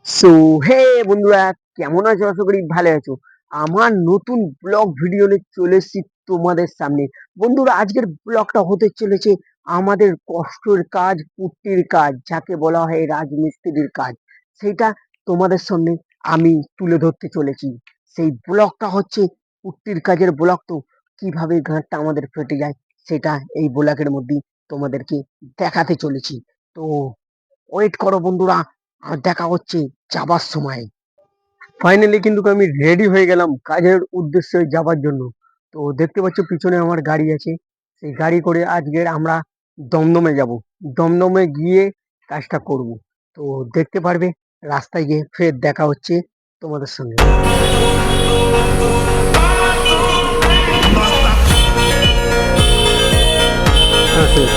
So hey বন্ধুরা, কেমন আছো? আশা করি ভালো আছো। আমার নতুন ব্লগ ভিডিও নিয়ে চলে এসেছি তোমাদের সামনে। বন্ধুরা, আজকের ব্লগটা হতে চলেছে আমাদের কষ্টের কাজ, কুটির কাজ, যাকে বলা হয় রাজমিস্ত্রির কাজ। সেটা তোমাদের সামনে আমি তুলে ধরতে চলেছি। সেই ব্লগটা হচ্ছে কুটির কাজের ব্লগ। তো কিভাবে গাঁটটা আমাদের ফেটে যায় সেটা এই ব্লগের মধ্যেই তোমাদেরকে দেখাতে চলেছি। তো ওয়েট করো বন্ধুরা, আর দেখা হচ্ছে যাবার সময়। ফাইনালি কিন্তু আমি রেডি হয়ে গেলাম কাজের উদ্দেশ্যে যাবার জন্য। তো দেখতে পাচ্ছ পিছনে আমার গাড়ি আছে। সেই গাড়ি করে আজকের আমরা দমদমে যাব। দমদমে গিয়ে কাজটা করব। তো দেখতে পারবে রাস্তায় গিয়ে ফের দেখা হচ্ছে তোমাদের সঙ্গে। হ্যাঁ, ঠিক।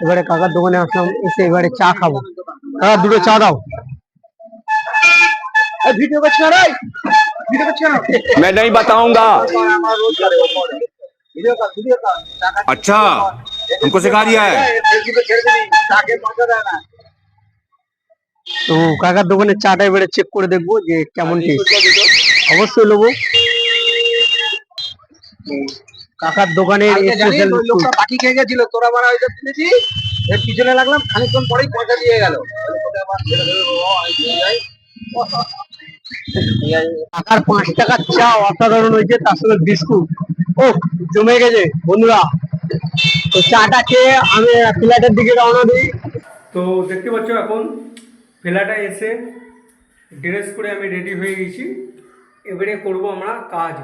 এবারে কাকার দোকানে আসলাম, এসে এবারে চা খাবো। কাকা দুটো চা দাও। ভিডিও করছি না রে, ভিডিও করছি না। मैं नहीं बताऊंगा। अच्छा, हमको सिखा दिया है। তো কাকার দোকানে চাটা এবারে চেক করে দেখবো যে কেমন টেস্ট। অবশ্যই নেবো কাকার দোকানের স্পেশাল। লোকটা বাকি খেয়ে গেছিল, তোরা মারা হয়তো কিনেছি, এর পিছনে লাগলাম, খানিকক্ষণ পরেই পয়সা দিয়ে গেল। কাকার 5 টাকার চা অসাধারণ হয়েছে, তার সঙ্গে বিস্কুট। ও, জমে গেছে বন্ধুরা। তো চাটা খেয়ে আমি ফ্ল্যাটের দিকে রওনা দিই। তো দেখতে পাচ্ছ এখন ফ্ল্যাটে এসে ড্রেস করে আমি রেডি হয়ে গেছি। এবারে করব আমরা কাজ।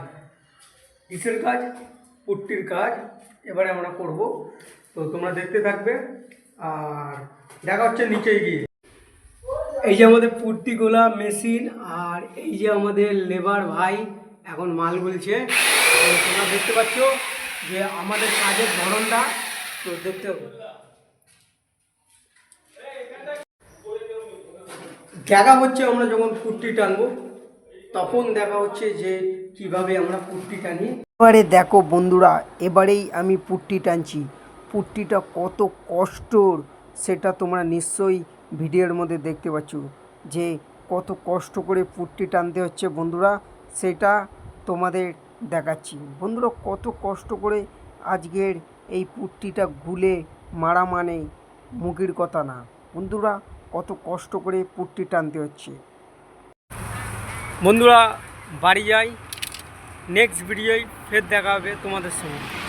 কিসের কাজ? পুট্টির কাজ এবারে আমরা করব। তো তোমরা দেখতে থাকবে আর দেখা হচ্ছে নিচে গিয়ে। এই যে আমাদের পুট্টি গোলা মেশিন, আর এই যে আমাদের লেবার ভাই এখন মাল গুলছে। তো তোমরা দেখতে পাচ্ছ যে আমাদের কাজের ধরনটা তো দেখতে হবে। দেখা হচ্ছে আমরা যখন পুট্টি টানবো তখন দেখা হচ্ছে যে কিভাবে আমরা পুট্টি টানি। এবারে দেখো বন্ধুরা, এবারেই আমি পুট্টি টানছি। পুট্টিটা কত কষ্টর সেটা তোমরা নিশ্চয়ই ভিডিওর মধ্যে দেখতে পাচ্ছ যে কত কষ্ট করে পুট্টি টানতে হচ্ছে বন্ধুরা। সেটা তোমাদের দেখাচ্ছি বন্ধুরা, কত কষ্ট করে আজকের এই পুট্টিটা গুলে মারা মানে মুখের কথা না বন্ধুরা, কত কষ্ট করে পুট্টি টানতে হচ্ছে। বন্ধুরা বাড়ি যাই, নেক্সট ভিডিওয় ফের দেখা হবে তোমাদের সঙ্গে।